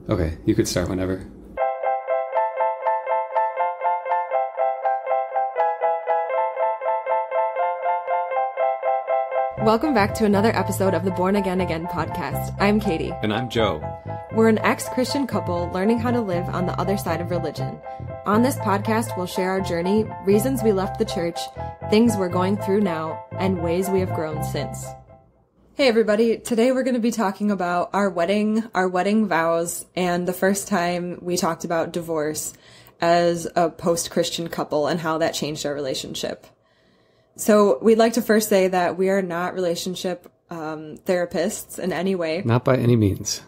Okay, you could start whenever. Welcome back to another episode of the Born Again Again podcast. I'm Katie. And I'm Joe. We're an ex-Christian couple learning how to live on the other side of religion. On this podcast, we'll share our journey, reasons we left the church, things we're going through now, and ways we have grown since. Hey everybody, today we're going to be talking about our wedding vows, and the first time we talked about divorce as a post-Christian couple and how that changed our relationship. So we'd like to first say that we are not relationship therapists in any way. Not by any means.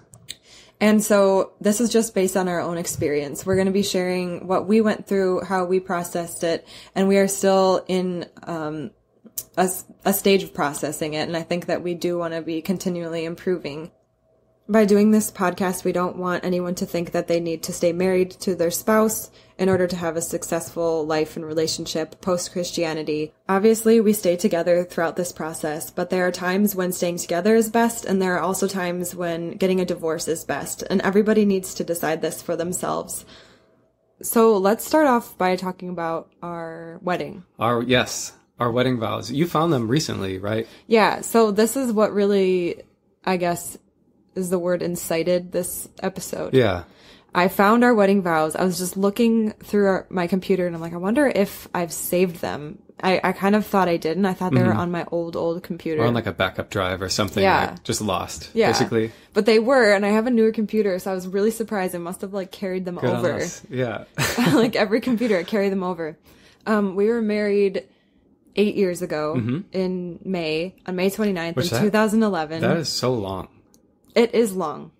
And so this is just based on our own experience. We're going to be sharing what we went through, how we processed it, and we are still in a stage of processing it. And I think that we do want to be continually improving. By doing this podcast, we don't want anyone to think that they need to stay married to their spouse in order to have a successful life and relationship post-Christianity. Obviously, we stay together throughout this process, but there are times when staying together is best, and there are also times when getting a divorce is best, and everybody needs to decide this for themselves. So let's start off by talking about our wedding. Our wedding vows. You found them recently, right? Yeah, so this is what really, I guess, is the word incited this episode. Yeah. I found our wedding vows. I was just looking through my computer and I'm like, I wonder if I've saved them. I kind of thought I didn't. I thought they were on my old computer. Or on like a backup drive or something. Yeah. Like just lost, yeah. basically. But they were, and I have a newer computer, so I was really surprised. I must have like carried them Good over. on us. Yeah. Like every computer, I carried them over. We were married 8 years ago on May 29th in 2011. That is so long. It is long.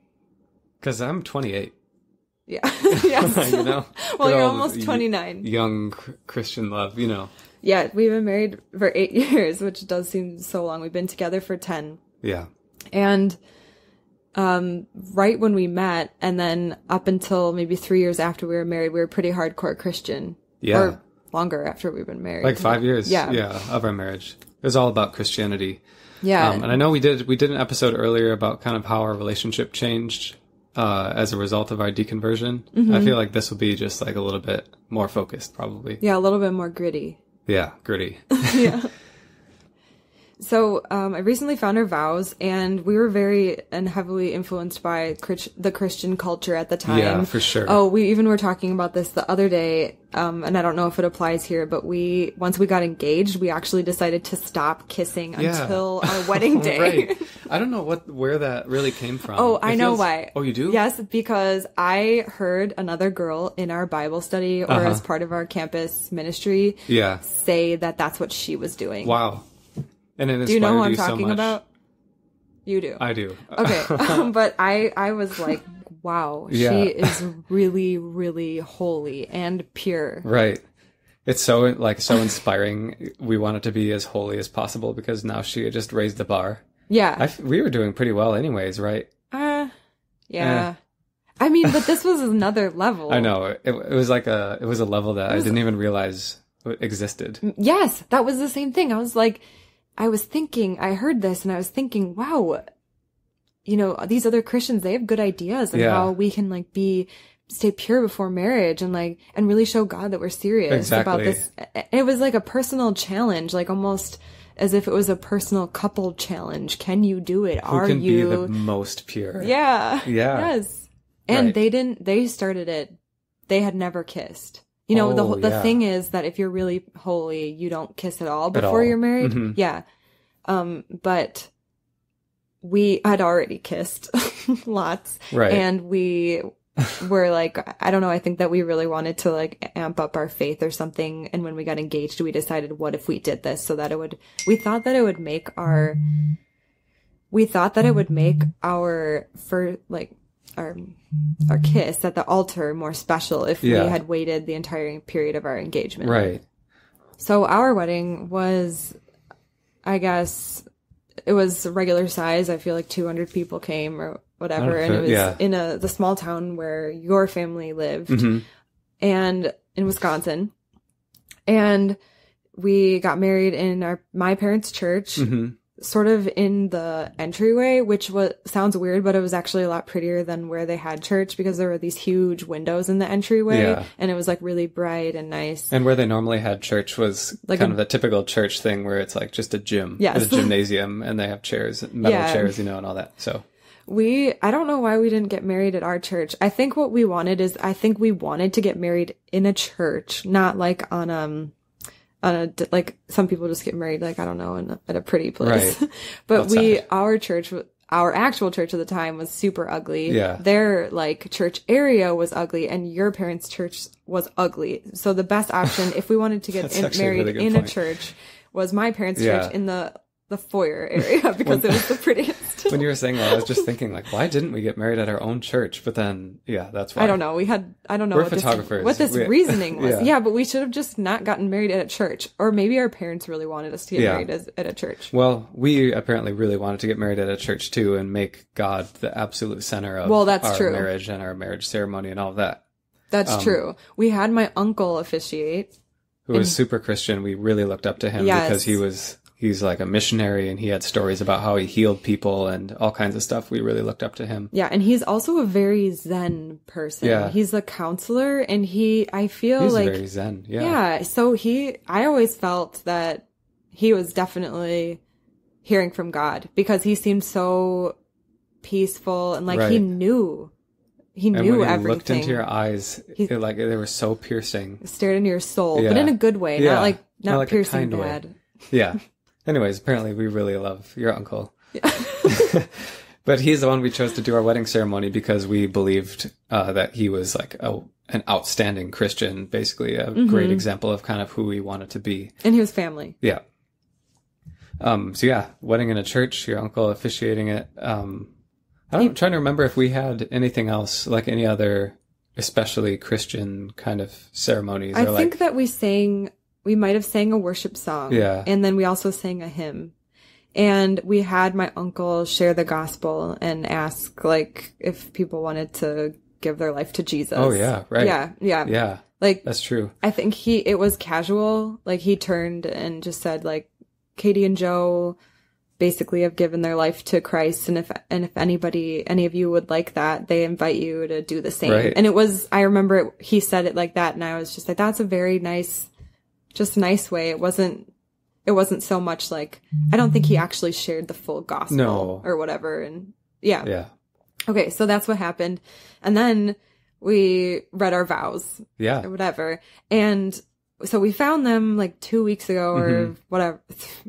Because I'm 28. Yeah. Yes. You know? Well, you're almost 29. Young Christian love, you know. Yeah, we've been married for 8 years, which does seem so long. We've been together for 10. Yeah. And right when we met, and then up until maybe 3 years after we were married, we were pretty hardcore Christian. Yeah. Or longer after we've been married. Like 5 years. Yeah. Of our marriage. It was all about Christianity. Yeah. And I know we did an episode earlier about kind of how our relationship changed as a result of our deconversion. I feel like this will be just like a little bit more focused, probably. Yeah, a little bit more gritty. Yeah, gritty. Yeah. So I recently found our vows, and we were very and heavily influenced by the Christian culture at the time. Yeah, for sure. Oh, we even were talking about this the other day, and I don't know if it applies here, but once we got engaged, we actually decided to stop kissing until our wedding day. Right. I don't know where that really came from. Oh, I know why. Oh, you do? Yes, because I heard another girl in our Bible study or as part of our campus ministry say that that's what she was doing. Wow. And it inspired do you know who I'm so talking much. about? You do. I do. Okay. But I was like, wow, she is really, really holy and pure. Right. It's so inspiring. We want it to be as holy as possible because now she just raised the bar. Yeah. We were doing pretty well anyways, right? Yeah. I mean, but this was another level. I know. It was a level that I didn't even realize existed. Yes. That was the same thing. I heard this and I was thinking, wow, you know, these other Christians, they have good ideas on how we can stay pure before marriage and really show God that we're serious about this. It was like a personal challenge, like almost as if it was a personal couple challenge. Can you do it? Who can be the most pure? Yeah. Yeah. Yes. And they started it. They had never kissed. You know, the thing is that if you're really holy, you don't kiss at all before you're married. Mm-hmm. Yeah. But we had already kissed lots. Right. And we were I don't know, I think that we really wanted to amp up our faith or something. And when we got engaged, we decided, what if we did this so that we thought that it would make our our kiss at the altar more special if we had waited the entire period of our engagement. Right. So our wedding was, I guess, it was regular size. I feel like 200 people came or whatever. And it was in the small town where your family lived and in Wisconsin. And we got married in my parents' church. sort of in the entryway, which sounds weird, but it was actually a lot prettier than where they had church because there were these huge windows in the entryway and it was like really bright and nice. And where they normally had church was like kind of the typical church thing where it's like just a gym, a gymnasium, and they have chairs, metal chairs, you know, and all that. So I don't know why we didn't get married at our church. I think what we wanted we wanted to get married in a church, not like like some people just get married, like, I don't know, at a pretty place. Right. But our actual church at the time was super ugly. Yeah. Their like church area was ugly and your parents' church was ugly. So the best option if we wanted to get married in a church was my parents' church in the foyer area because it was the prettiest. When you were saying that, I was just thinking like, why didn't we get married at our own church? But then, that's why. I don't know. We're photographers. What this reasoning was. Yeah, but we should have just not gotten married at a church. Or maybe our parents really wanted us to get married at a church. Well, we apparently really wanted to get married at a church too and make God the absolute center of our marriage and our marriage ceremony and all of that. That's true. We had my uncle officiate. Who was super Christian. We really looked up to him because he's like a missionary and he had stories about how he healed people and all kinds of stuff. We really looked up to him. Yeah. And he's also a very Zen person. Yeah. He's a counselor and he's very Zen. Yeah. Yeah. So I always felt that he was definitely hearing from God because he seemed so peaceful and like he knew everything. He looked into your eyes, they were so piercing. Stared into your soul, but in a good way, not like piercing bad. Way. Yeah. Anyways, apparently we really love your uncle. Yeah. But he's the one we chose to do our wedding ceremony because we believed that he was like an outstanding Christian, basically a great example of kind of who we wanted to be. And he was family. Yeah. Wedding in a church, your uncle officiating it. I'm trying to remember if we had anything else, like any other especially Christian kind of ceremonies. I think that we might have sang a worship song. Yeah. And then we also sang a hymn. And we had my uncle share the gospel and ask, like, if people wanted to give their life to Jesus. Oh, yeah. Right. Yeah. Yeah. Yeah. Like, that's true. I think it was casual. Like, he turned and just said, like, Katie and Joe basically have given their life to Christ. And if any of you would like that, they invite you to do the same. Right. And I remember he said it like that. And I was just like, that's a very nice way. It wasn't so much like, I don't think he actually shared the full gospel or whatever. And yeah. Yeah. Okay. So that's what happened. And then we read our vows. Yeah. Or whatever. And so we found them like 2 weeks ago or whatever,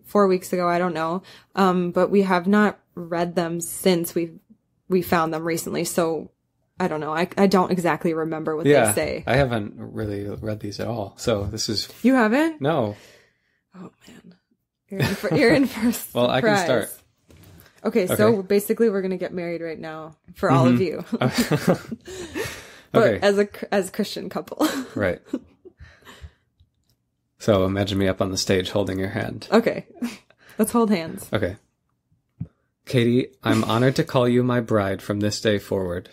4 weeks ago. I don't know. But we have not read them since we found them recently. So I don't know. I don't exactly remember what they say. I haven't really read these at all. So this is... You haven't? No. Oh, man. You're in first. Well, I can start. Okay, so basically we're going to get married right now for all of you. But as a Christian couple. Right. So imagine me up on the stage holding your hand. Okay. Let's hold hands. Okay. Katie, I'm honored to call you my bride from this day forward.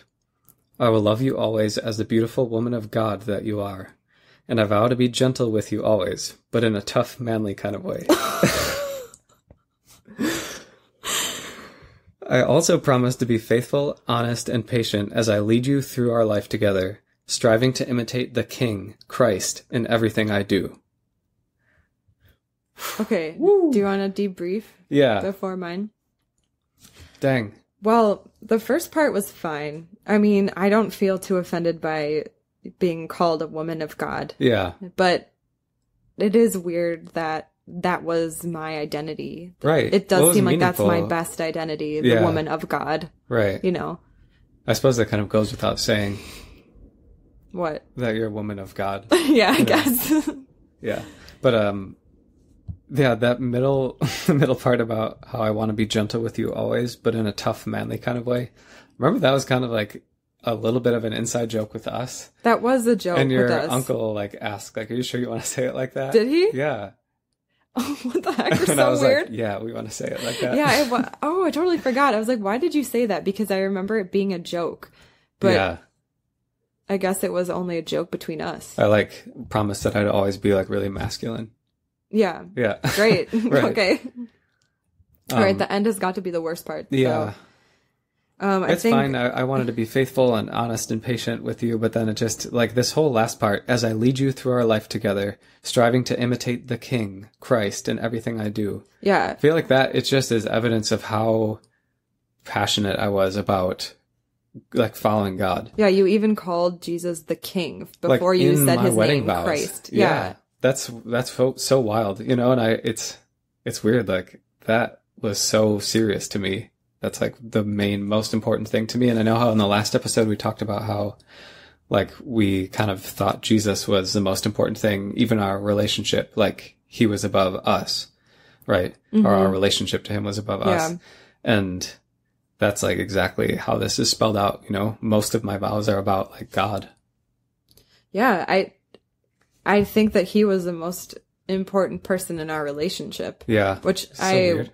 I will love you always as the beautiful woman of God that you are. And I vow to be gentle with you always, but in a tough, manly kind of way. I also promise to be faithful, honest, and patient as I lead you through our life together, striving to imitate the King, Christ, in everything I do. Okay. Woo. Do you want to debrief? Yeah. Before mine? Dang. Well, the first part was fine. I mean, I don't feel too offended by being called a woman of God. Yeah. But it is weird that was my identity. Right. It does seem like that's my best identity, the woman of God. Right. You know. I suppose that kind of goes without saying. What? That you're a woman of God. Yeah, I guess. Yeah. But, that the middle part about how I want to be gentle with you always, but in a tough, manly kind of way. Remember that was kind of like a little bit of an inside joke with us. That was a joke. And your uncle asked, are you sure you want to say it like that? Did he? Yeah. Oh, what the heck? You're and so I was weird. like, yeah, we want to say it like that. Yeah. I totally forgot. I was like, why did you say that? Because I remember it being a joke. But yeah. I guess it was only a joke between us. I promised that I'd always be really masculine. Yeah. Yeah. Great. Right. Okay. All right, the end has got to be the worst part. Yeah. So, it's fine. I wanted to be faithful and honest and patient with you, but then it just, like, this whole last part, as I lead you through our life together, striving to imitate the King, Christ, in everything I do. Yeah. I feel like that, it just is evidence of how passionate I was about, like, following God. Yeah, you even called Jesus the King before you said his name, vows. Christ. Yeah. That's so wild, you know, and it's weird, like, that was so serious to me. That's like the most important thing to me. And I know how in the last episode we talked about how, like, we kind of thought Jesus was the most important thing, even our relationship, like he was above us, right? Mm-hmm. Or our relationship to him was above us. And that's like exactly how this is spelled out. You know, most of my vows are about like God. Yeah. I think that he was the most important person in our relationship. Yeah. Which so weird.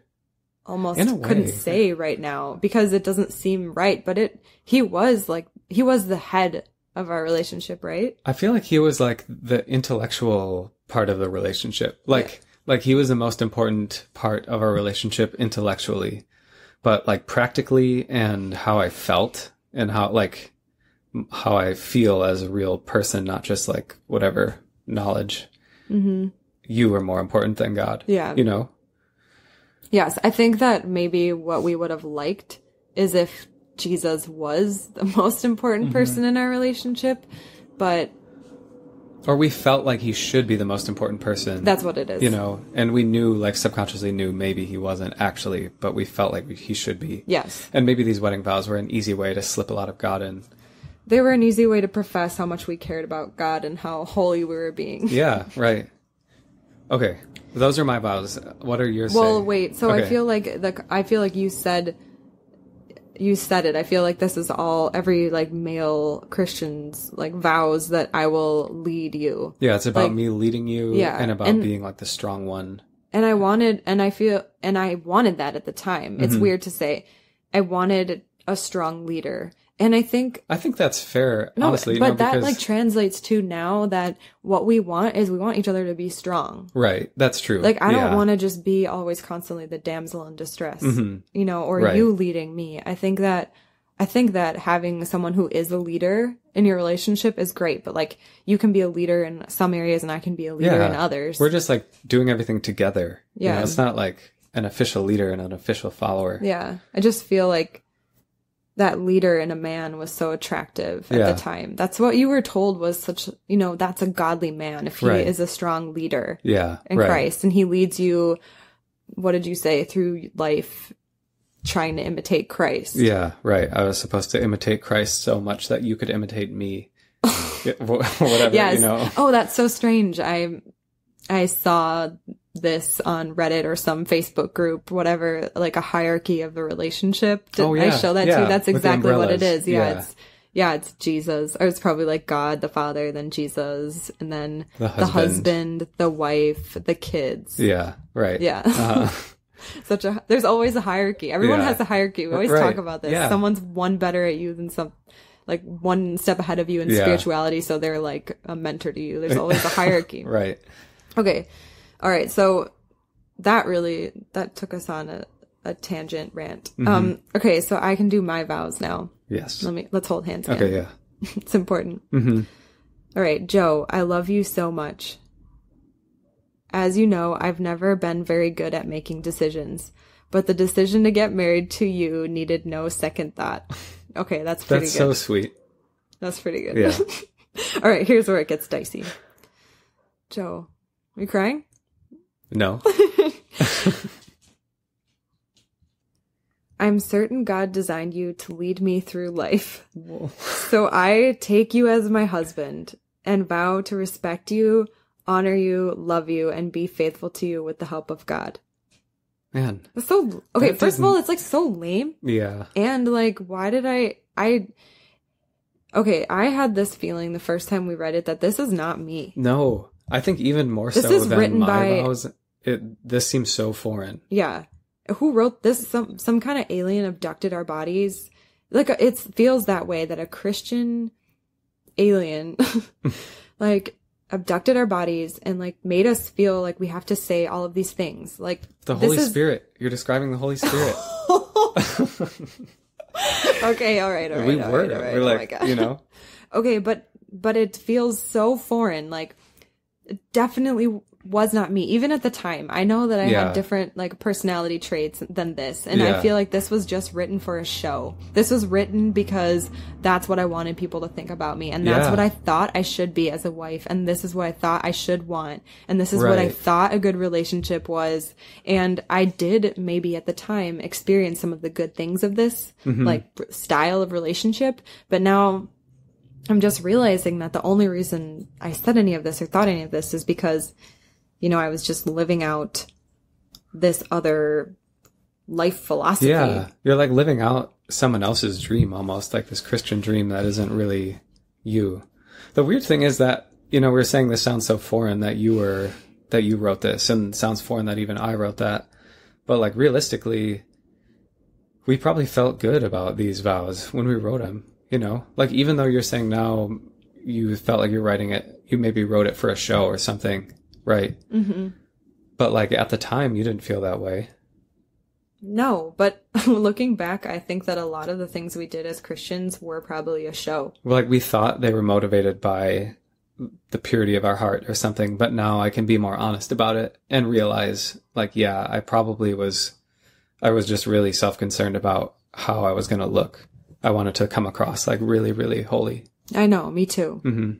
Almost couldn't say right now because it doesn't seem right, but he was the head of our relationship, right? I feel like he was like the intellectual part of the relationship. Like he was the most important part of our relationship intellectually, but like practically and how I felt and how I feel as a real person, not just like whatever knowledge. Mm-hmm. You were more important than God. Yeah. You know? Yes, I think that maybe what we would have liked is if Jesus was the most important person in our relationship, but... Or we felt like he should be the most important person. That's what it is. You know, and we knew, like, subconsciously knew maybe he wasn't actually, but we felt like he should be. Yes. And maybe these wedding vows were an easy way to slip a lot of God in. They were an easy way to profess how much we cared about God and how holy we were being. Yeah, right. Okay. Those are my vows. What are yours? Well, wait. So okay. I feel like you said it. I feel like this is all every like male Christian's like vows that I will lead you. Yeah, it's about like, me leading you and about being like the strong one. And I wanted that at the time. It's weird to say. I wanted a strong leader. And I think that's fair, honestly. But that like translates to now that what we want is we want each other to be strong. Right. That's true. Like, I don't want to just be always constantly the damsel in distress, you know, or you leading me. I think that having someone who is a leader in your relationship is great, but like you can be a leader in some areas and I can be a leader in others. We're just like doing everything together. Yeah. You know, it's not like an official leader and an official follower. Yeah. I just feel like that leader in a man was so attractive at the time. That's what you were told was such, you know, that's a godly man if he is a strong leader in Christ. And he leads you, what did you say, through life trying to imitate Christ. Yeah, right. I was supposed to imitate Christ so much that you could imitate me. Whatever, yes. You know. Oh, that's so strange. I saw this on Reddit or some Facebook group, whatever, like a hierarchy of the relationship. Did I show that too? That's exactly what it is. It's Jesus, or it's probably like God, the Father, then Jesus, and then the husband, the wife, the kids. Yeah, right. Yeah. There's always a hierarchy. Everyone has a hierarchy. We always talk about this. Yeah. Someone's one better at you than some, like one step ahead of you in spirituality, so they're like a mentor to you. There's always a hierarchy. Right. Okay. All right. So that took us on a tangent rant. Mm-hmm. Okay. So I can do my vows now. Yes. Let's hold hands again. Okay. Yeah. It's important. Mm-hmm. All right. Joe, I love you so much. As you know, I've never been very good at making decisions, but the decision to get married to you needed no second thought. Okay. That's pretty good. That's so sweet. That's pretty good. Yeah. All right. Here's where it gets dicey. Joe, are you crying? No. I'm certain God designed you to lead me through life. So I take you as my husband and vow to respect you, honor you, love you, and be faithful to you with the help of God. Man. That's so okay, first of all, it's like so lame. Yeah. And like, why did I had this feeling the first time we read it that this is not me. No. I think even more this so is than written my vows. This seems so foreign. Yeah. Who wrote this? Some kind of alien abducted our bodies. Like, it feels that way, that a Christian alien, like, abducted our bodies and like made us feel like we have to say all of these things. Like the Holy Spirit. You're describing the Holy Spirit. Okay, all right. We're like, you know. Okay, but it feels so foreign. Like, it definitely was not me. Even at the time, I know that I had different like personality traits than this, and I feel like this was just written for a show. This was written because that's what I wanted people to think about me, and that's what I thought I should be as a wife, and this is what I thought I should want, and this is what I thought a good relationship was. And I did maybe at the time experience some of the good things of this like style of relationship, but now I'm just realizing that the only reason I said any of this or thought any of this is because, you know, I was just living out this other life philosophy. Yeah. You're like living out someone else's dream, almost like this Christian dream that isn't really you. The weird thing is that, you know, we were saying this sounds so foreign that you wrote this, and it sounds foreign that even I wrote that. But like realistically, we probably felt good about these vows when we wrote them. You know, like even though you're saying now you felt like you're writing it, you maybe wrote it for a show or something, right? Mm-hmm. But like at the time, you didn't feel that way. No, but looking back, I think that a lot of the things we did as Christians were probably a show. Well, like we thought they were motivated by the purity of our heart or something, but now I can be more honest about it and realize like, yeah, I was just really self-concerned about how I was going to look. I wanted to come across like really, really holy. I know, me too. Mm-hmm.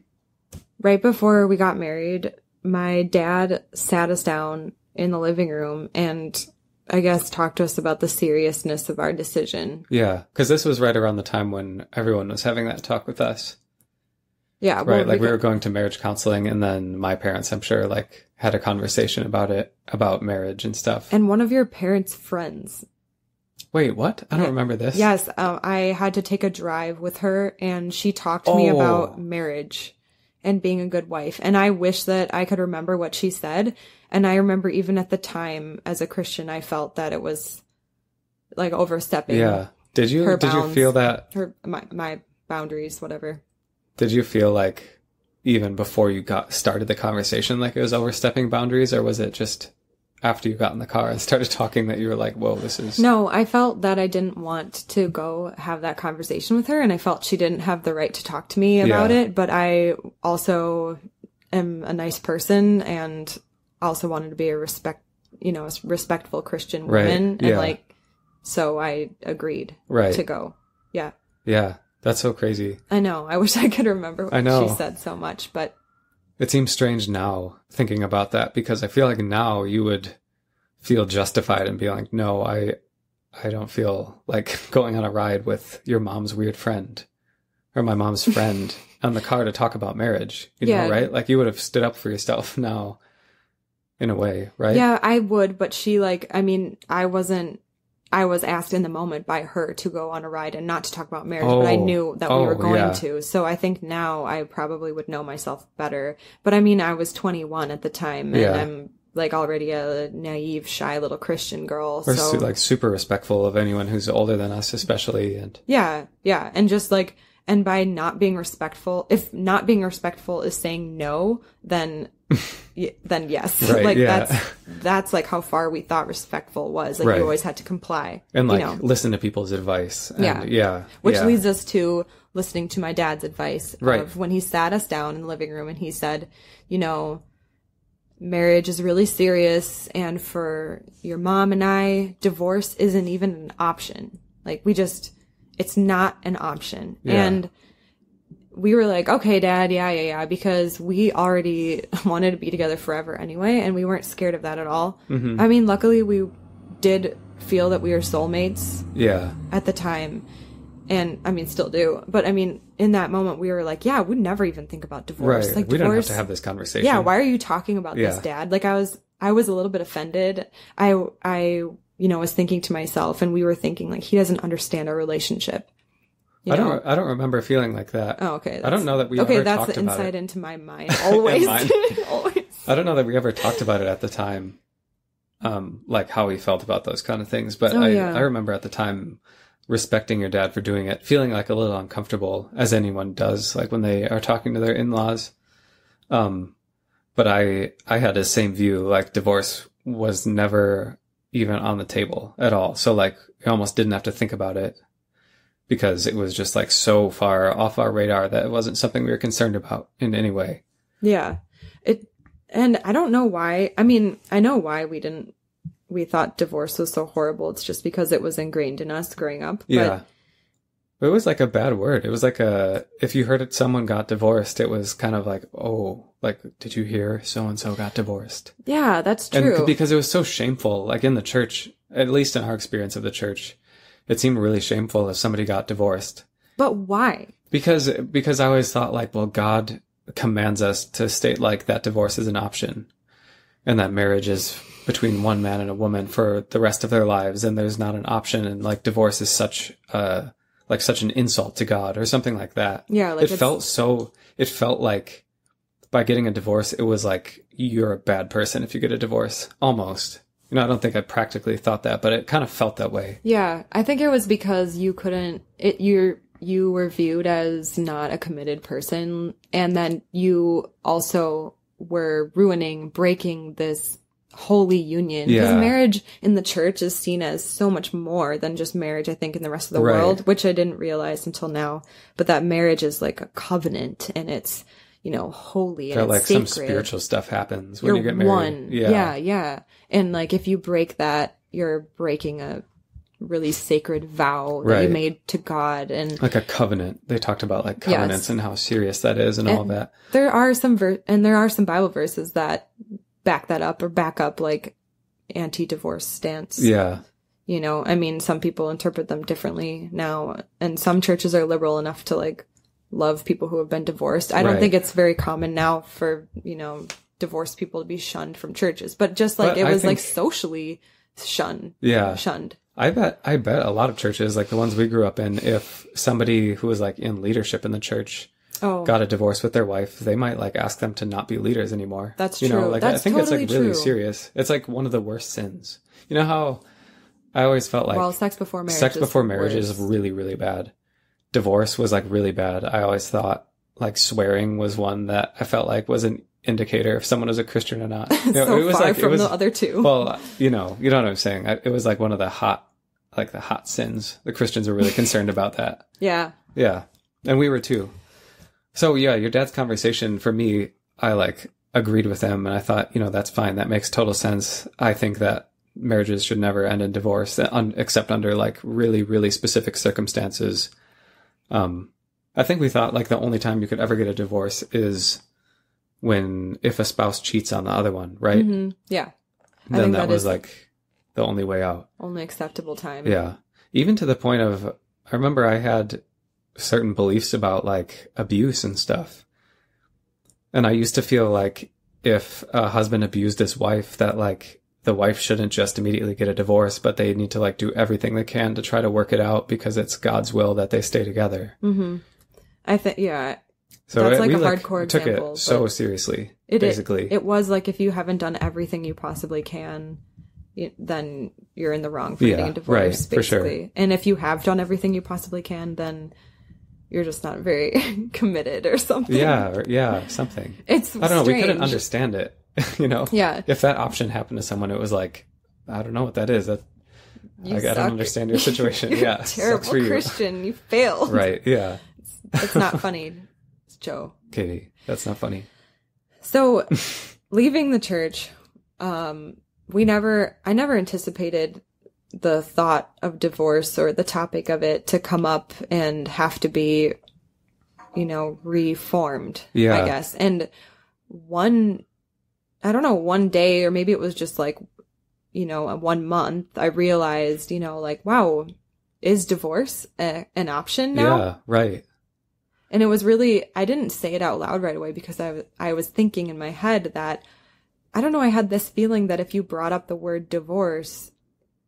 Right before we got married, my dad sat us down in the living room and I guess talked to us about the seriousness of our decision. Yeah, because this was right around the time when everyone was having that talk with us. Yeah. Right, like we were going to marriage counseling, and then my parents, I'm sure, like had a conversation about marriage and stuff. And one of your parents' friends. Wait, what? I don't remember this. Yes, I had to take a drive with her, and she talked to me about marriage and being a good wife. And I wish that I could remember what she said. And I remember even at the time, as a Christian, I felt that it was like overstepping. Yeah. Did you feel that? My boundaries, whatever. Did you feel like even before you started the conversation, like it was overstepping boundaries, or was it just after you got in the car and started talking that you were like, whoa, this is... No, I felt that I didn't want to go have that conversation with her, and I felt she didn't have the right to talk to me about it, but I also am a nice person and also wanted to be a respectful Christian woman, and like, so I agreed to go. Yeah. Yeah, that's so crazy. I know. I wish I could remember what she said so much, but... It seems strange now thinking about that, because I feel like now you would feel justified and be like, no, I don't feel like going on a ride with your mom's weird friend or my mom's friend on the car to talk about marriage, you know, right? Like you would have stood up for yourself now in a way, right? Yeah, I would. But she I was asked in the moment by her to go on a ride and not to talk about marriage, but I knew that we were going to. So I think now I probably would know myself better. But I mean, I was 21 at the time, and I'm like already a naive, shy little Christian girl. We're like super respectful of anyone who's older than us, especially. And yeah. And just like, and by not being respectful, if not being respectful is saying no, then yes. Right, like that's like how far we thought respectful was. Like you always had to comply. And like listen to people's advice. And, Which leads us to listening to my dad's advice of when he sat us down in the living room and he said, you know, marriage is really serious, and for your mom and I, divorce isn't even an option. Like it's not an option. Yeah. And we were like, okay, Dad, yeah, because we already wanted to be together forever anyway, and we weren't scared of that at all. Mm-hmm. I mean, luckily we did feel that we were soulmates at the time, and I mean, still do. But I mean, in that moment, we were like, yeah, we'd never even think about divorce. Right. Like, we don't have to have this conversation. Yeah, why are you talking about this, Dad? Like, I was a little bit offended. I was thinking to myself, and we were thinking, like, he doesn't understand our relationship. I don't remember feeling like that. Oh, okay. I don't know that we ever talked about it. Okay, that's the insight into my mind. Always. Always. I don't know that we ever talked about it at the time, like how we felt about those kind of things. But I remember at the time respecting your dad for doing it, feeling like a little uncomfortable, as anyone does, like when they are talking to their in-laws. But I had the same view, like divorce was never even on the table at all. So like we almost didn't have to think about it because it was just like so far off our radar that it wasn't something we were concerned about in any way. Yeah. And I don't know why. I mean, I know why we thought divorce was so horrible. It's just because it was ingrained in us growing up. Yeah. But it was like a bad word. It was like if you heard someone got divorced, it was kind of like, oh, like, did you hear so-and-so got divorced? Yeah, that's true. And because it was so shameful, like in the church, at least in our experience of the church, it seemed really shameful if somebody got divorced. But why? Because I always thought like, well, God commands us to state like that divorce is an option and that marriage is between one man and a woman for the rest of their lives. And there's not an option. And like divorce is such an insult to God or something like that. Yeah. Like it felt like by getting a divorce, it was like you're a bad person if you get a divorce almost. You know, I don't think I practically thought that, but it kind of felt that way. Yeah. I think it was because you were viewed as not a committed person, and then you also were breaking this holy union. Because marriage in the church is seen as so much more than just marriage, I think, in the rest of the world, which I didn't realize until now. But that marriage is like a covenant, and it's, you know, holy and it's like sacred. Some spiritual stuff happens when you get married. One. Yeah. And like if you break that, you're breaking a really sacred vow that you made to God, and like a covenant. They talked about like covenants and how serious that is and all that. There are some Bible verses that back that up or back up like anti-divorce stance. Yeah. You know, I mean, some people interpret them differently now, and some churches are liberal enough to like love people who have been divorced. I don't think it's very common now for, you know, divorced people to be shunned from churches, but just like it was like socially shunned. Yeah. Shunned. I bet a lot of churches, like the ones we grew up in, if somebody who was like in leadership in the church got a divorce with their wife, they might like ask them to not be leaders anymore. That's true. You know, like That's I think totally it's like really true. serious. It's like one of the worst sins. You know how I always felt like sex before marriage is really, really bad. Divorce was like really bad. I always thought like swearing was one that I felt like was an indicator if someone was a Christian or not. You know, so it was far like, from the other two. Well, you know what I'm saying. It was like one of the hot sins. The Christians were really concerned about that. Yeah. Yeah. And we were too. So yeah, your dad's conversation for me, I like agreed with him and I thought, you know, that's fine. That makes total sense. I think that marriages should never end in divorce except under like really, really specific circumstances. I think we thought like the only time you could ever get a divorce is if a spouse cheats on the other one, right? Mm-hmm. Yeah. Then that was like the only way out. Only acceptable time. Yeah. Even to the point of, I remember I had certain beliefs about like abuse and stuff. And I used to feel like if a husband abused his wife, that like the wife shouldn't just immediately get a divorce, but they need to like do everything they can to try to work it out because it's God's will that they stay together. Mm-hmm. I think, yeah. So that's like we a hardcore took example. It so seriously, basically. It was like if you haven't done everything you possibly can, then you're in the wrong for getting a divorce, basically. For sure. And if you have done everything you possibly can, then you're just not very committed or something. Yeah, something. It's I don't know. strange. We couldn't understand it. You know? Yeah. If that option happened to someone, it was like, I don't know what that is. I don't understand your situation. You're a terrible Christian. You failed. Right. Yeah. It's not funny, Joe. Katie, that's not funny. So, leaving the church, I never anticipated the thought of divorce or the topic of it to come up and have to be, reformed, I guess. And one day, or maybe it was just like, 1 month, I realized, wow, is divorce an option now? Yeah, right. And it was really, I didn't say it out loud right away because I was thinking in my head that, I don't know, I had this feeling that if you brought up the word divorce,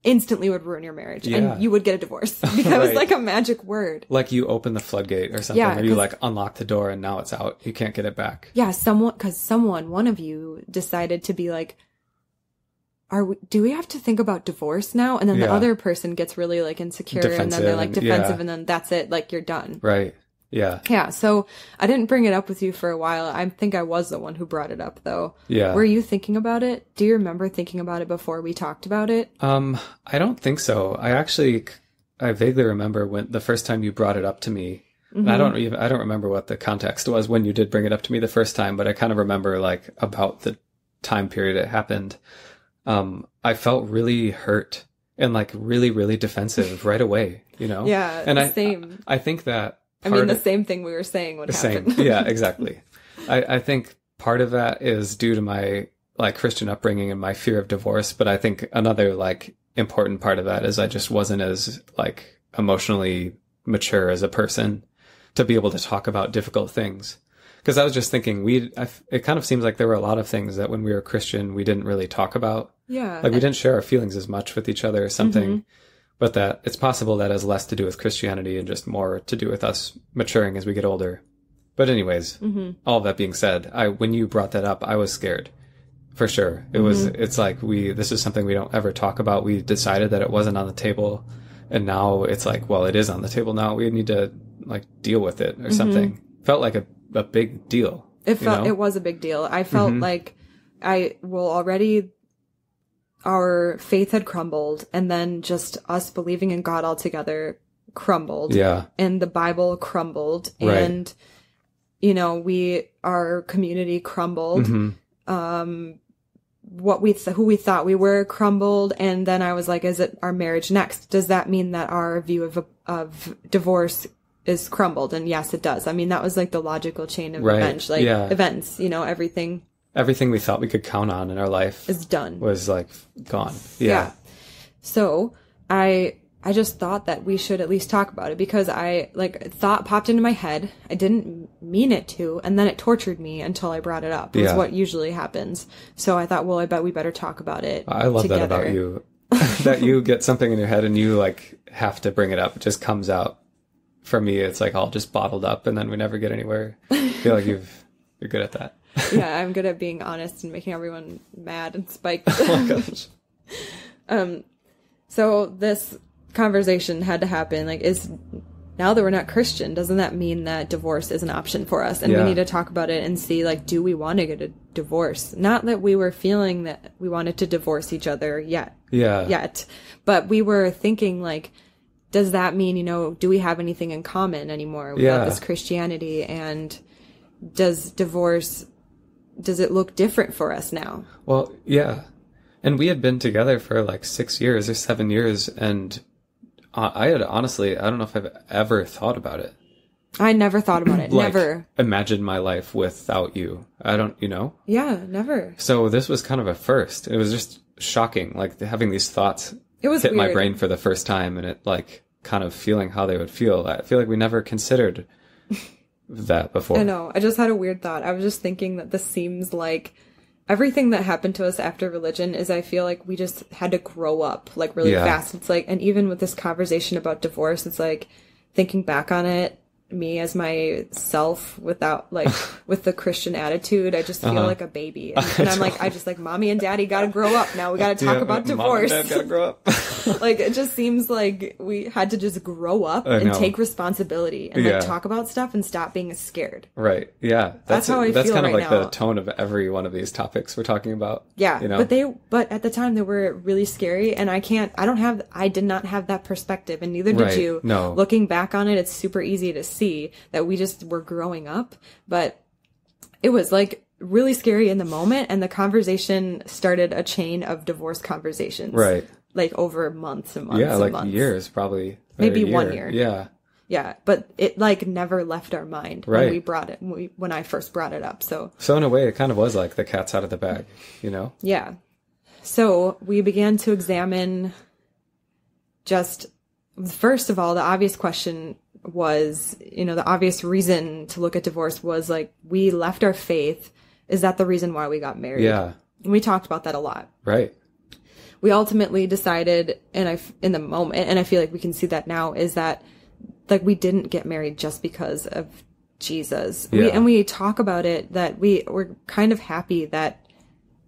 instantly would ruin your marriage and you would get a divorce because it was like a magic word. Like you open the floodgate or something, or you like unlock the door and now it's out. You can't get it back. Yeah, one of you decided to be like, do we have to think about divorce now? And then the other person gets really like insecure defensive, and then they're like defensive and then that's it. Like you're done. Right. Yeah. Yeah. So I didn't bring it up with you for a while. I think I was the one who brought it up, though. Yeah. Were you thinking about it? Do you remember thinking about it before we talked about it? I don't think so. I vaguely remember when the first time you brought it up to me. And I don't remember what the context was when you did bring it up to me the first time, but I kind of remember like about the time period it happened. I felt really hurt and like really, really defensive right away, you know? Yeah. And same. I think that the same thing we were saying would happen. Same. Yeah, exactly. I think part of that is due to my like Christian upbringing and my fear of divorce. But I think another like important part of that is I just wasn't as like emotionally mature as a person to be able to talk about difficult things. Because I was just thinking it kind of seems like there were a lot of things that when we were Christian, we didn't really talk about. Yeah. Like we didn't share our feelings as much with each other or something. But that it's possible that has less to do with Christianity and just more to do with us maturing as we get older. But anyways, all of that being said, when you brought that up, I was scared for sure. It's like this is something we don't ever talk about. We decided that it wasn't on the table. And now it's like, well, it is on the table now. We need to like deal with it or something. Felt like a big deal. It was a big deal. I felt like already our faith had crumbled, and then just us believing in God altogether crumbled. Yeah. And the Bible crumbled. Right. And, our community crumbled. Who we thought we were crumbled. And then I was like, is it our marriage next? Does that mean that our view of divorce is crumbled? And yes, it does. I mean, that was like the logical chain of events, events, everything we thought we could count on in our life is done, was like gone. Yeah. So I just thought that we should at least talk about it because thought popped into my head. I didn't mean it to. And then it tortured me until I brought it up. It's what usually happens. So I thought, well, I bet we better talk about it. I love that about you, that you get something in your head and you like have to bring it up. It just comes out. For me, it's like all just bottled up and then we never get anywhere. I feel like you're good at that. Yeah, I'm good at being honest and making everyone mad and spiked. Oh my gosh. So this conversation had to happen. Like, now that we're not Christian, doesn't that mean that divorce is an option for us? And we need to talk about it and see, like, do we want to get a divorce? Not that we were feeling that we wanted to divorce each other yet. But we were thinking, like, does that mean, do we have anything in common anymore without this Christianity? And does it look different for us now? Well, yeah. And we had been together for like 6 years or 7 years. And I had honestly, I don't know if I've ever thought about it. I never thought about it. Like, never. Imagined my life without you. I don't, Yeah, never. So this was kind of a first. It was just shocking, like having these thoughts hit weird. my brain for the first time and it like kind of feeling how they would feel. I feel like we never considered that before. I know. I just had a weird thought. I was just thinking that this seems like everything that happened to us after religion is I feel like we just had to grow up like really fast. It's like, and even with this conversation about divorce, it's like thinking back on it, me as myself without like with the Christian attitude, I just feel like a baby. And I'm like, I just like mommy and daddy got to grow up. Now we got to talk about divorce. Mom and dad got to grow up. Like it just seems like we had to just grow up and take responsibility and like talk about stuff and stop being scared. Right. Yeah. That's how I feel That's kind of right like now. the tone of every one of these topics we're talking about. Yeah. But at the time they were really scary and I did not have that perspective and neither did you. No. Looking back on it, it's super easy to see that we just were growing up, but it was like really scary in the moment and the conversation started a chain of divorce conversations. Right. Like over months and months. Yeah, like months. Years probably. Maybe 1 year. Yeah. Yeah, but it like never left our mind when we brought it when I first brought it up. So in a way it kind of was like the cat's out of the bag, Yeah. So we began to examine just first of all, the obvious question was, the obvious reason to look at divorce was like, we left our faith. Is that the reason why we got married? Yeah. And we talked about that a lot. Right. We ultimately decided, in the moment, and I feel like we can see that now, is that like we didn't get married just because of Jesus. Yeah. We talk about it that we were kind of happy that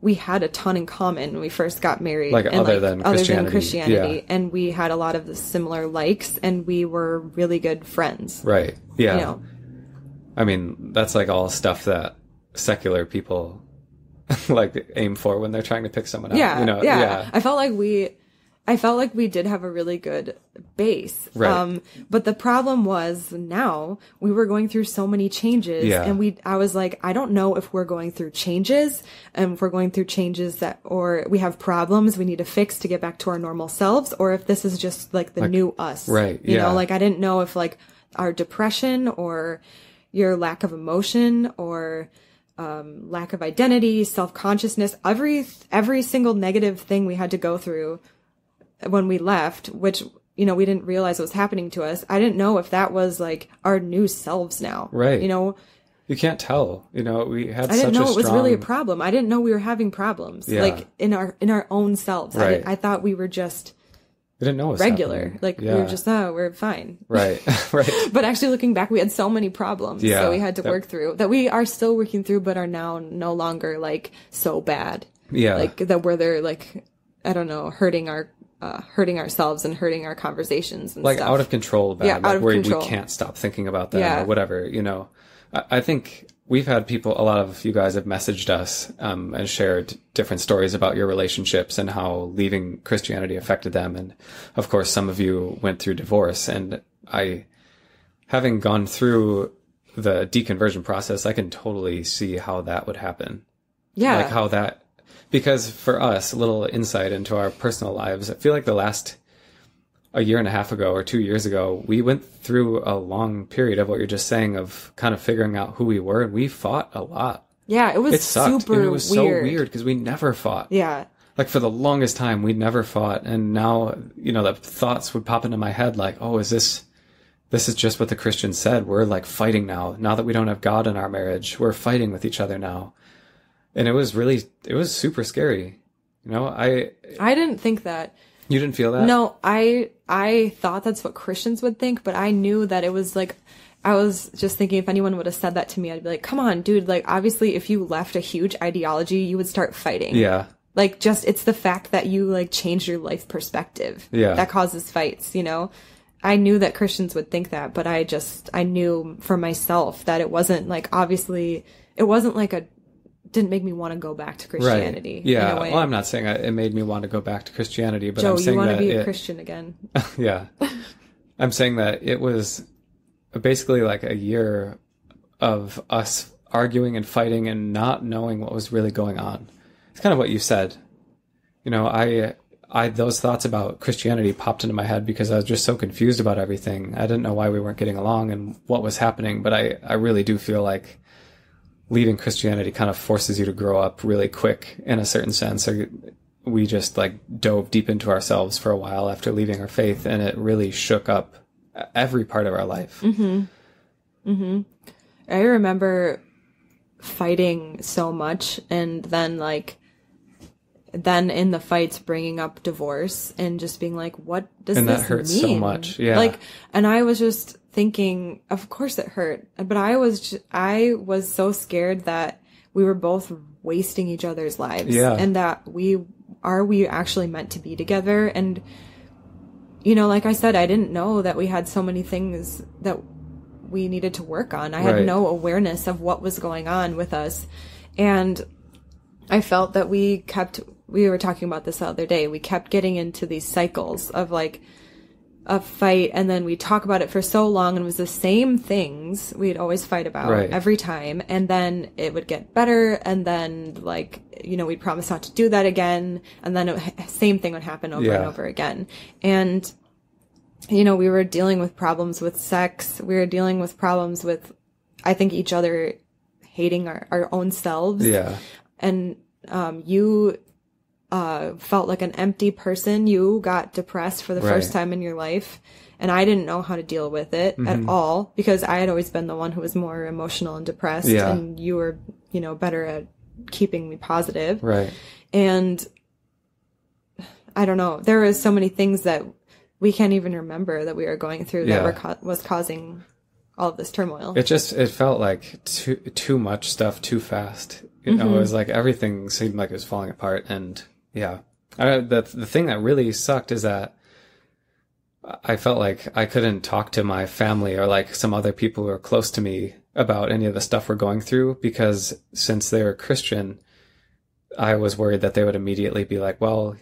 we had a ton in common when we first got married. Like other than Christianity. Yeah. And we had a lot of the similar likes and we were really good friends. Right. Yeah. Mm-hmm. I mean, that's like all stuff that secular people like aim for when they're trying to pick someone out. Yeah, You know? yeah. I felt like we did have a really good base. Right. But the problem was now we were going through so many changes, Yeah. and I was like, I don't know if we're going through changes, and if we're going through changes or we have problems we need to fix to get back to our normal selves, or if this is just like the new us. Right. You Yeah. know, like I didn't know if like our depression or your lack of emotion or lack of identity, self-consciousness, every single negative thing we had to go through when we left, which, you know, we didn't realize was happening to us. I didn't know if that was like our new selves now. Right. You know, you can't tell, you know, we had I didn't such know a it was strong... really a problem. I didn't know we were having problems, Yeah. like in our own selves. Right. I thought we were just We didn't know it was regular. happening. Like we Yeah. were just, oh, we're fine. Right. Right. But actually looking back, we had so many problems Yeah, that we had to work through that we are still working through, but are now no longer like so bad. Yeah. Like that where they're like, I don't know, hurting ourselves and hurting our conversations and like stuff. out of control bad, Yeah, like out of where control. we can't stop thinking about them Yeah. or whatever, you know. I think we've had people, a lot of you guys have messaged us and shared different stories about your relationships and how leaving Christianity affected them. And of course, some of you went through divorce, and having gone through the deconversion process, I can totally see how that would happen. Yeah. Like how that, because for us, a little insight into our personal lives, I feel like a year and a half ago or 2 years ago, we went through a long period of what you're just saying of kind of figuring out who we were, and we fought a lot. Yeah, it was It sucked. super And it was so weird because we never fought. Yeah. Like for the longest time, we never fought. And now, you know, the thoughts would pop into my head like, oh, this is just what the Christians said. We're like fighting now. Now that we don't have God in our marriage, we're fighting with each other now. And it was super scary. You know, I didn't think that. You didn't feel that? No, I thought that's what Christians would think, but I knew that it was like, I was just thinking if anyone would have said that to me, I'd be like, come on, dude. Like, obviously, if you left a huge ideology, you would start fighting. Yeah. Like, just, it's the fact that you, like, changed your life perspective. Yeah. That causes fights, you know? I knew that Christians would think that, but I knew for myself that it wasn't, like, obviously, it wasn't like didn't make me want to go back to Christianity. Right. Yeah. In a way. Well, I'm not saying it made me want to go back to Christianity, but Joe, I'm saying you want that to be a Christian again. Yeah. I'm saying that it was basically like a year of us arguing and fighting and not knowing what was really going on. It's kind of what you said. You know, I those thoughts about Christianity popped into my head because I was just so confused about everything. I didn't know why we weren't getting along and what was happening, but I really do feel like leaving Christianity kind of forces you to grow up really quick in a certain sense. Or we just like dove deep into ourselves for a while after leaving our faith, and it really shook up every part of our life. Mm-hmm. Mm-hmm. I remember fighting so much, and then in the fights bringing up divorce and just being like, what does and this that hurts mean? so much. Yeah. Like, and I was just thinking, of course it hurt, but I was so scared that we were both wasting each other's lives. Yeah. And that we actually meant to be together. And, you know, like I said, I didn't know that we had so many things that we needed to work on. I had no awareness of what was going on with us. And I felt that we were talking about this the other day. We kept getting into these cycles of like a fight, and then we talk about it for so long, and it was the same things we'd always fight about every time. And then it would get better, and then like, you know, we'd promise not to do that again. And then same thing would happen over and over again. And, you know, we were dealing with problems with sex. We were dealing with problems with, I think, each other hating our own selves. Yeah. And you felt like an empty person. You got depressed for the first time in your life. And I didn't know how to deal with it at all, because I had always been the one who was more emotional and depressed. Yeah. And you were, you know, better at keeping me positive. Right. And I don't know. There was so many things that we can't even remember that we were going through that was causing all of this turmoil. It felt like too much stuff too fast. You know, it was like everything seemed like it was falling apart. And yeah, the thing that really sucked is that I felt like I couldn't talk to my family or like some other people who were close to me about any of the stuff we're going through, because since they were Christian, I was worried that they would immediately be like, well,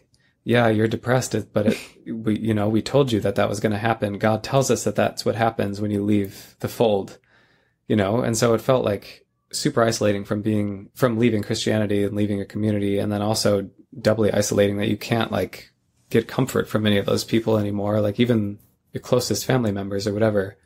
yeah, you're depressed, but we told you that was going to happen. God tells us that that's what happens when you leave the fold, and so it felt like super isolating from leaving Christianity and leaving a community, and then also doubly isolating that you can't like get comfort from any of those people anymore, like even your closest family members or whatever.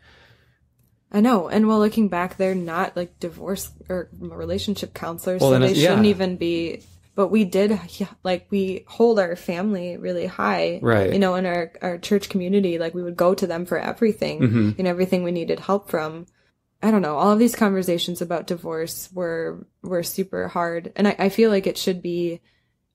I know. And while looking back, they're not like divorce or relationship counselors, so they shouldn't even be. But we did, like, we hold our family really high, right? In our church community, like we would go to them for everything, everything we needed help from. I don't know. All of these conversations about divorce were super hard, and I feel like it should be.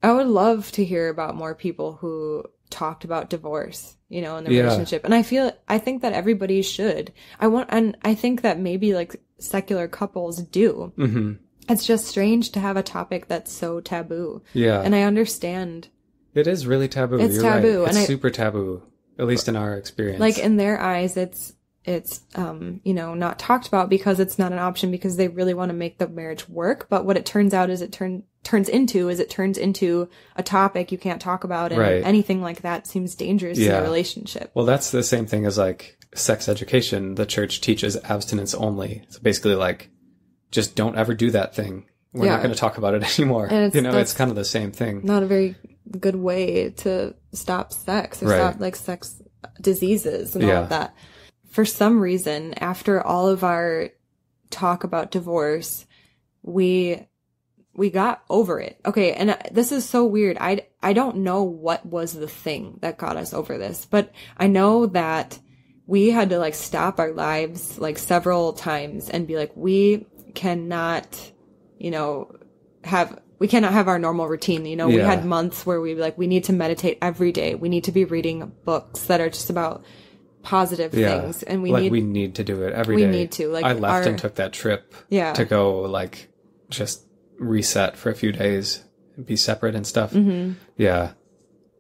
I would love to hear about more people who talked about divorce, in the relationship. And I think that everybody should. And I think that maybe like secular couples do. Mm-hmm. It's just strange to have a topic that's so taboo. Yeah. And I understand. It is really taboo. It's You're taboo. Right. It's super taboo, at least in our experience. Like in their eyes, it's not talked about because it's not an option, because they really want to make the marriage work. But what it turns out is it turns into a topic you can't talk about, and anything like that seems dangerous in a relationship. Well, that's the same thing as like sex education. The church teaches abstinence only. So basically like, just don't ever do that thing. We're not going to talk about it anymore. And it's kind of the same thing. Not a very good way to stop sex or stop like sex diseases and all of that. For some reason, after all of our talk about divorce, we got over it. Okay. And this is so weird. I don't know what was the thing that got us over this, but I know that we had to like stop our lives like several times and be like, we cannot have our normal routine. We had months where we like, we need to meditate every day. We need to be reading books that are just about positive things. And we need to do it every day. We need to. Like, I left and took that trip to go like just reset for a few days and be separate and stuff. Mm-hmm. Yeah.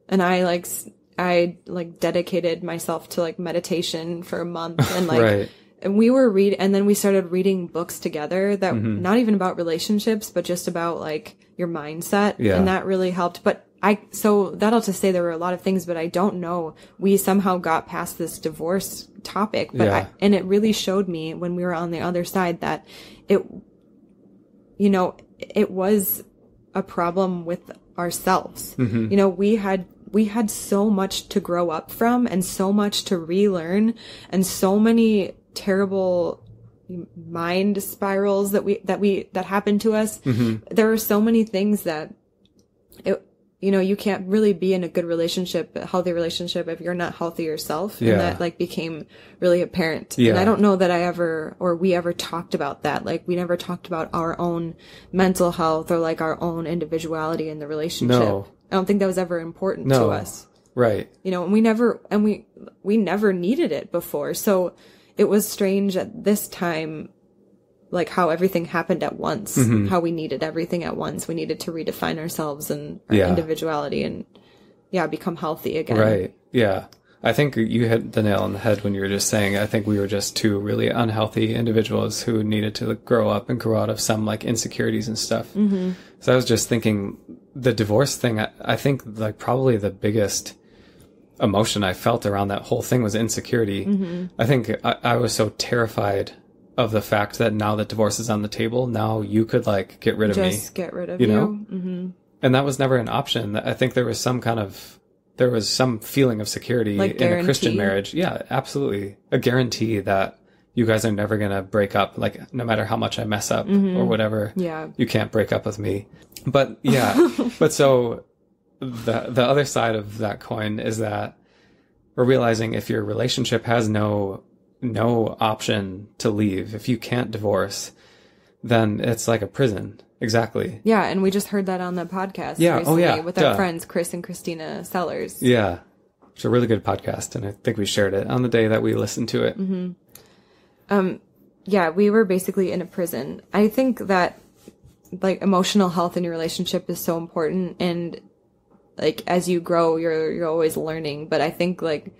And I dedicated myself to like meditation for a month, and like and we were and then we started reading books together that not even about relationships, but just about like your mindset. Yeah. And that really helped. But so that'll to say there were a lot of things, but I don't know. We somehow got past this divorce topic, but and it really showed me when we were on the other side that it was a problem with ourselves. Mm-hmm. We had so much to grow up from, and so much to relearn, and so many terrible mind spirals that happened to us. Mm-hmm. There were so many things that you can't really be in a good relationship, a healthy relationship, if you're not healthy yourself. Yeah. And that like became really apparent. Yeah. And I don't know that we ever talked about that. Like we never talked about our own mental health or like our own individuality in the relationship. No. I don't think that was ever important to us. Right. And we never needed it before. So it was strange at this time, like how everything happened at once, how we needed everything at once. We needed to redefine ourselves and our individuality and become healthy again. Right. Yeah. I think you hit the nail on the head when you were just saying, I think we were just two really unhealthy individuals who needed to grow up and grow out of some like insecurities and stuff. Mm-hmm. So I was just thinking the divorce thing, I think like probably the biggest emotion I felt around that whole thing was insecurity. Mm-hmm. I think I was so terrified of the fact that now that divorce is on the table, now you could like get rid of me. Just get rid of you. Mm-hmm. And that was never an option. I think there was some feeling of security like in a Christian marriage. Yeah, absolutely. A guarantee that you guys are never going to break up. Like no matter how much I mess up or whatever, you can't break up with me. But but so the other side of that coin is that we're realizing if your relationship has no option to leave, if you can't divorce, then it's like a prison. Exactly. Yeah, and we just heard that on the podcast recently with our friends Chris and Christina Sellers. Yeah. It's a really good podcast, and I think we shared it on the day that we listened to it. Mm-hmm. We were basically in a prison. I think that like emotional health in your relationship is so important, and like as you grow, you're always learning. But I think like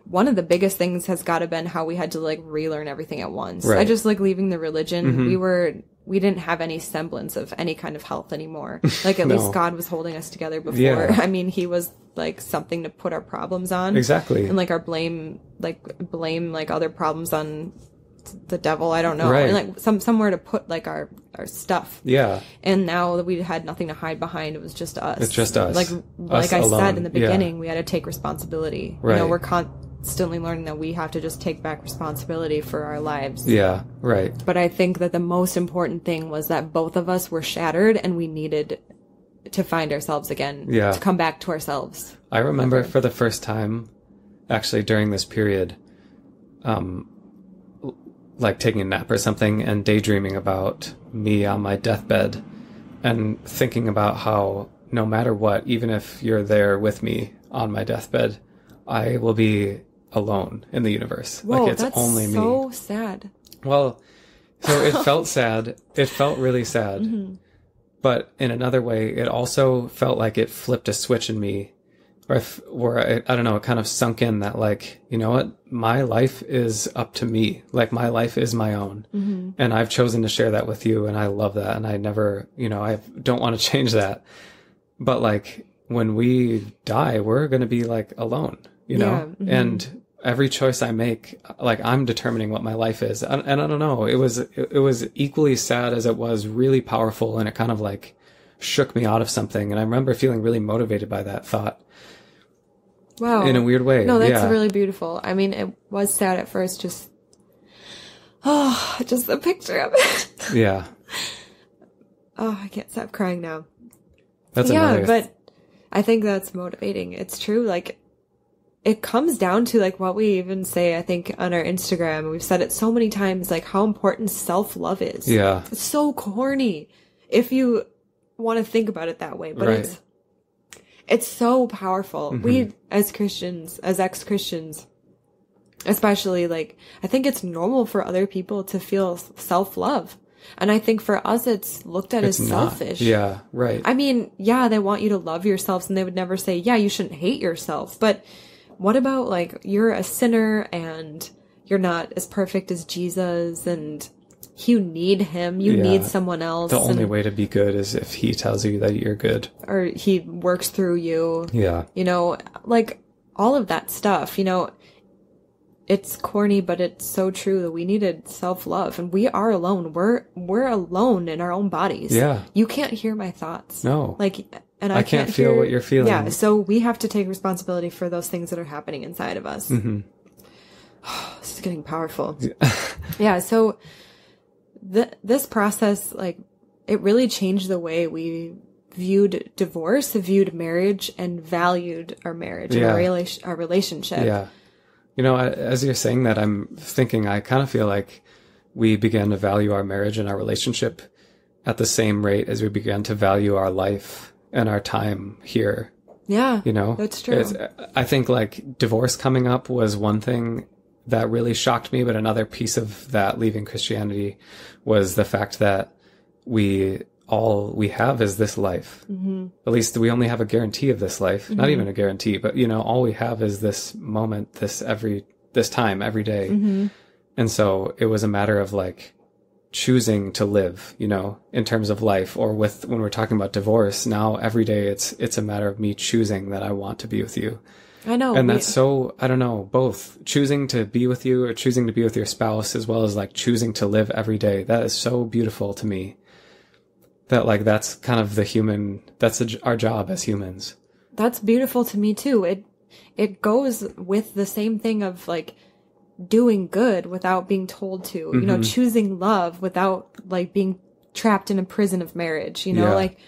one of the biggest things has got to been how we had to like relearn everything at once. Right. I just like leaving the religion. We didn't have any semblance of any kind of health anymore. Like at least God was holding us together before. Yeah. I mean, he was like something to put our problems on. Exactly. And like our blame like other problems on the devil. I don't know. Right. And like somewhere to put like our stuff. Yeah. And now that we had nothing to hide behind, it was just us. It's just us. Like I alone. said in the beginning, we had to take responsibility. Right. You know, we're constantly learning that we have to just take back responsibility for our lives. Yeah. Right. But I think that the most important thing was that both of us were shattered and we needed to find ourselves again. Yeah. To come back to ourselves. I remember for the first time, actually during this period, like taking a nap or something and daydreaming about me on my deathbed and thinking about how no matter what, even if you're there with me on my deathbed, I will be alone in the universe. Whoa, like it's that's only me. So sad. Well, so it felt sad. It felt really sad. Mm-hmm. But in another way, it also felt like it flipped a switch in me where I don't know, it kind of sunk in that like, you know what, my life is up to me. Like my life is my own. Mm-hmm. And I've chosen to share that with you. And I love that. And I never, you know, I don't want to change that. But like when we die, we're going to be like alone, you know, mm-hmm. and every choice I make, like I'm determining what my life is. And I don't know, it was equally sad as it was really powerful. And it kind of like shook me out of something. And I remember feeling really motivated by that thought. Wow. In a weird way. No, that's really beautiful. I mean, it was sad at first, just the picture of it. Yeah. Oh, I can't stop crying now. That's but I think that's motivating. It's true. Like, it comes down to like what we even say, I think, on our Instagram. We've said it so many times, like how important self-love is. Yeah. It's so corny if you want to think about it that way, but it's so powerful. Mm-hmm. We, as Christians, as ex-Christians, especially, like, I think it's normal for other people to feel self-love. And I think for us, it's looked at as selfish. Yeah, right. I mean, yeah, they want you to love yourselves and they would never say, yeah, you shouldn't hate yourself. But what about, like, you're a sinner and you're not as perfect as Jesus and you need him. You need someone else. The only way to be good is if he tells you that you're good. Or he works through you. Yeah. You know, like all of that stuff, you know, it's corny, but it's so true that we needed self-love and we are alone. We're alone in our own bodies. Yeah. You can't hear my thoughts. No. Like, and I can't feel what you're feeling. Yeah. So we have to take responsibility for those things that are happening inside of us. Mm-hmm. This is getting powerful. Yeah. So this process, like, it really changed the way we viewed divorce, viewed marriage, and valued our marriage and our relationship. Yeah. You know, as you're saying that, I'm thinking I kind of feel like we began to value our marriage and our relationship at the same rate as we began to value our life and our time here. Yeah. You know? That's true. I think, like, divorce coming up was one thing that really shocked me, but another piece of that leaving Christianity was the fact that all we have is this life. Mm-hmm. At least we only have a guarantee of this life. Mm-hmm. Not even a guarantee, but, you know, all we have is this moment, this time, every day. Mm-hmm. And so it was a matter of like choosing to live, you know, in terms of life, or when we're talking about divorce now, every day it's a matter of me choosing that I want to be with you. I know. And that's so, I don't know, both choosing to be with you or choosing to be with your spouse, as well as like choosing to live every day. That is so beautiful to me. That like, that's kind of that's our job as humans. That's beautiful to me too. It goes with the same thing of like doing good without being told to, mm-hmm. you know, choosing love without like being trapped in a prison of marriage, you know, like,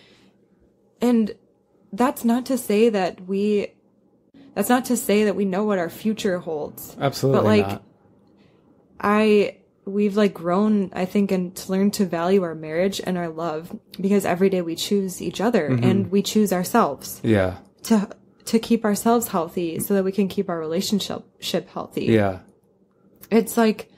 and that's not to say that we know what our future holds. Absolutely. But like, we've like grown, I think, and to learn to value our marriage and our love because every day we choose each other mm-hmm. and we choose ourselves. Yeah. To keep ourselves healthy so that we can keep our relationship healthy. Yeah. It's like,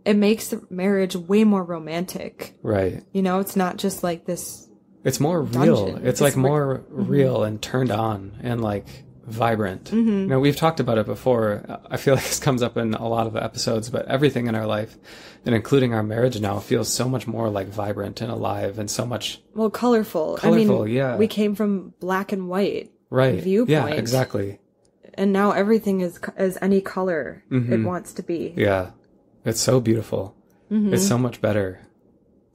it makes marriage way more romantic. Right. You know, it's not just like this. It's more dungeon. real. It's like more real and turned on and like vibrant. We've talked about it before. I feel like this comes up in a lot of the episodes, but everything in our life, and including our marriage now, feels so much more like vibrant and alive and so much colorful. Yeah. We came from black and white viewpoint. Yeah, exactly. And now everything is any color it wants to be. Yeah. It's so beautiful. It's so much better.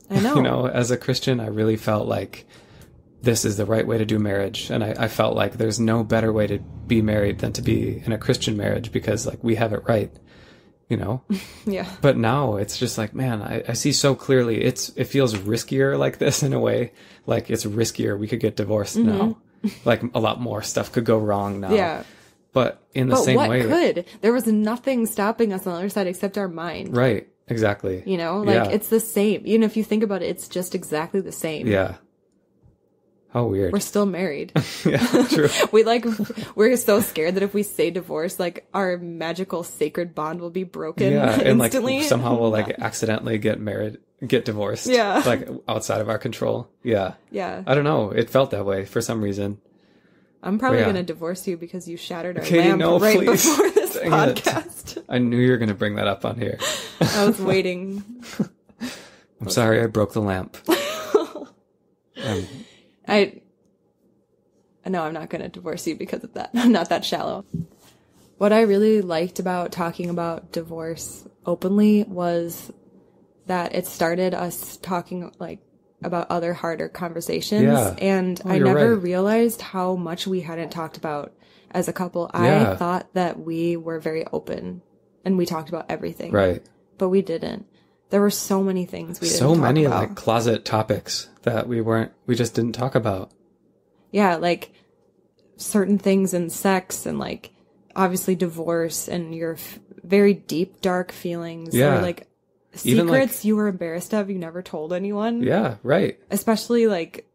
I know. As a Christian, I really felt like this is the right way to do marriage. And I felt like there's no better way to be married than to be in a Christian marriage because like we have it right, Yeah. But now it's just like, man, I see so clearly it feels riskier like this in a way. Like it's riskier. We could get divorced now. Like a lot more stuff could go wrong now. Yeah. But in the same way. But what could? There was nothing stopping us on the other side except our mind. Right. Exactly. It's the same. Even if you think about it, it's just exactly the same. Yeah. How weird. We're still married. Yeah, true. We're so scared that if we say divorce, like our magical sacred bond will be broken instantly. And like somehow we'll like accidentally get divorced. Yeah. Like outside of our control. Yeah. Yeah. I don't know. It felt that way for some reason. I'm probably going to divorce you because you shattered our lamp right before this podcast. I knew you were going to bring that up on here. I was waiting. I'm sorry I broke the lamp. No, I'm not going to divorce you because of that. I'm not that shallow. What I really liked about talking about divorce openly was that it started us talking like about other harder conversations. Yeah. And I never realized how much we hadn't talked about as a couple. I thought that we were very open and we talked about everything. Right. But we didn't. There were so many things we didn't talk about. So many like closet topics that we just didn't talk about. Yeah, like certain things in sex and like obviously divorce and your very deep, dark feelings. Yeah. Or like secrets you were embarrassed of, you never told anyone. Yeah, right. Especially like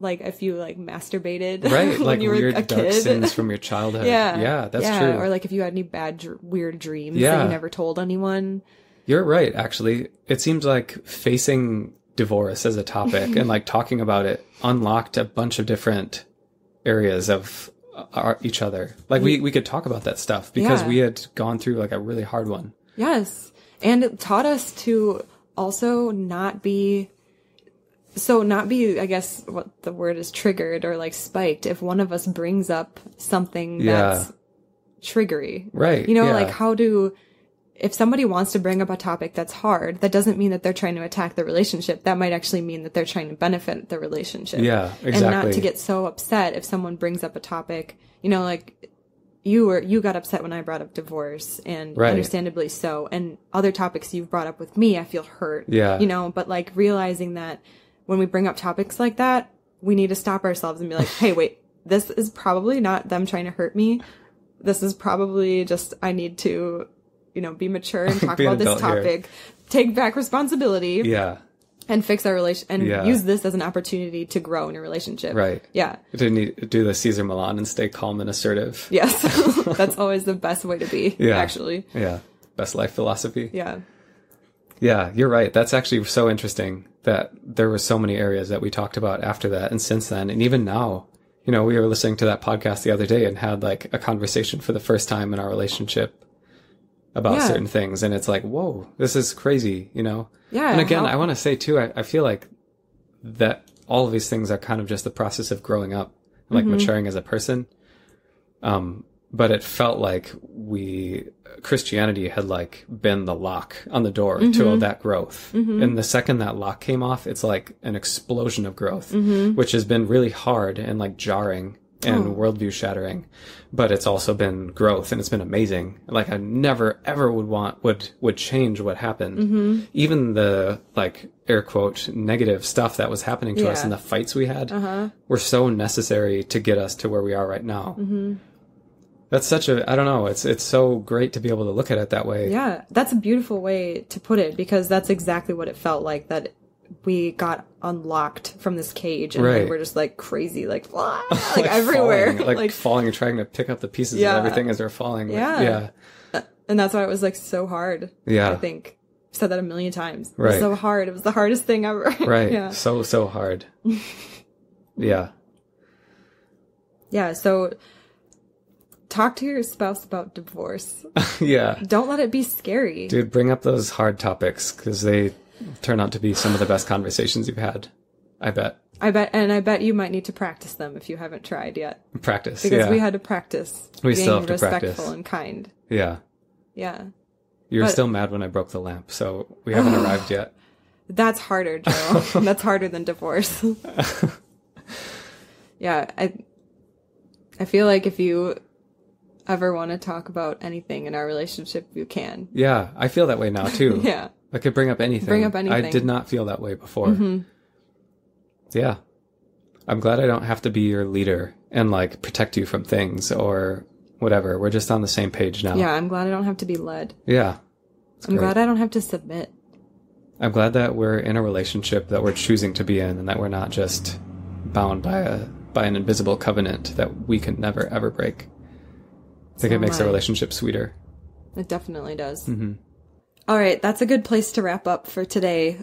if you like masturbated right, when like you were weird a dark kid. sins from your childhood. Yeah, that's true. Or like if you had any bad, weird dreams that you never told anyone. You're right, actually. It seems like facing divorce as a topic and like talking about it unlocked a bunch of different areas of each other. Like we could talk about that stuff because we had gone through like a really hard one. Yes. And it taught us to also not be, I guess what the word is, triggered or like spiked if one of us brings up something that's triggery. Right. If somebody wants to bring up a topic that's hard, that doesn't mean that they're trying to attack the relationship. That might actually mean that they're trying to benefit the relationship. Yeah, exactly. And not to get so upset if someone brings up a topic, like you got upset when I brought up divorce and understandably so. And other topics you've brought up with me, I feel hurt. Yeah. But like realizing that when we bring up topics like that, we need to stop ourselves and be like, hey, wait, this is probably not them trying to hurt me. This is probably just, I need to, be mature and talk about this topic, take back responsibility. Yeah. And fix our relation and use this as an opportunity to grow in your relationship. Right. Yeah. To do the Caesar Milan and stay calm and assertive. Yes. That's always the best way to be, actually. Yeah. Best life philosophy. Yeah. Yeah, you're right. That's actually so interesting that there were so many areas that we talked about after that and since then. And even now, we were listening to that podcast the other day and had like a conversation for the first time in our relationship about certain things. And it's like, whoa, this is crazy, Yeah. And again, I want to say too, I feel like that all of these things are kind of just the process of growing up, like maturing as a person. But it felt like Christianity had like been the lock on the door to all that growth. And the second that lock came off, it's like an explosion of growth, which has been really hard and like jarring and worldview shattering, but it's also been growth and it's been amazing. Like I never ever would change what happened. Even the like air quote negative stuff that was happening to us and the fights we had were so necessary to get us to where we are right now. That's such I don't know, it's so great to be able to look at it that way. Yeah, that's a beautiful way to put it because that's exactly what it felt like, that we got unlocked from this cage and we were just like crazy, like everywhere, falling and trying to pick up the pieces of everything as they're falling. And that's why it was like so hard. I think I've said that a million times. It was so hard. It was the hardest thing ever. So hard. Yeah. So talk to your spouse about divorce. Yeah. Don't let it be scary. Dude, bring up those hard topics because they turn out to be some of the best conversations you've had. I bet. I bet you might need to practice them if you haven't tried yet. Practice, because we had to practice we being still have to respectful practice. And kind. Yeah. Yeah. You were still mad when I broke the lamp, so we haven't arrived yet. That's harder, Joe. That's harder than divorce. Yeah, I feel like if you ever want to talk about anything in our relationship, you can. Yeah, I feel that way now too. Yeah. I could bring up anything. Bring up anything. I did not feel that way before. Yeah. I'm glad I don't have to be your leader and like protect you from things or whatever. We're just on the same page now. Yeah, I'm glad I don't have to be led. Yeah. I'm glad I don't have to submit. I'm glad that we're in a relationship that we're choosing to be in and that we're not just bound by an invisible covenant that we can never, ever break. I think it makes our relationship sweeter. It definitely does. All right, that's a good place to wrap up for today.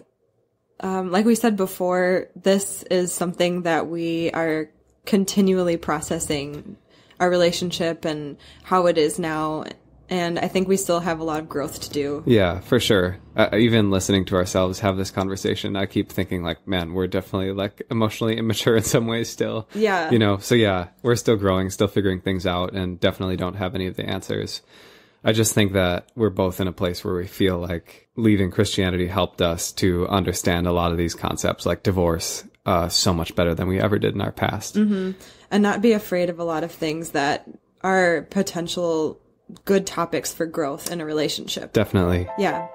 Like we said before, this is something that we are continually processing, our relationship and how it is now. And I think we still have a lot of growth to do. Yeah, for sure. Even listening to ourselves have this conversation, I keep thinking like, man, we're definitely like emotionally immature in some ways still. Yeah. You know, so yeah, we're still growing, still figuring things out, and definitely don't have any of the answers. I just think that we're both in a place where we feel like leaving Christianity helped us to understand a lot of these concepts like divorce so much better than we ever did in our past. And not be afraid of a lot of things that are potential good topics for growth in a relationship. Definitely. Yeah.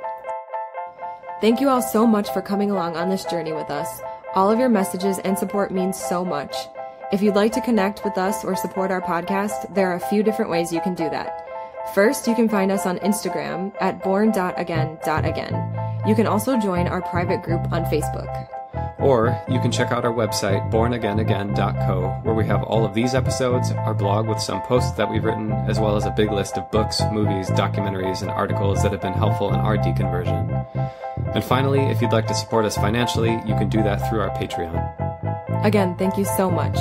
Thank you all so much for coming along on this journey with us. All of your messages and support means so much. If you'd like to connect with us or support our podcast, there are a few different ways you can do that. First, you can find us on Instagram at born.again.again. You can also join our private group on Facebook. Or you can check out our website, bornagainagain.co, where we have all of these episodes, our blog with some posts that we've written, as well as a big list of books, movies, documentaries, and articles that have been helpful in our deconversion. And finally, if you'd like to support us financially, you can do that through our Patreon. Again, thank you so much.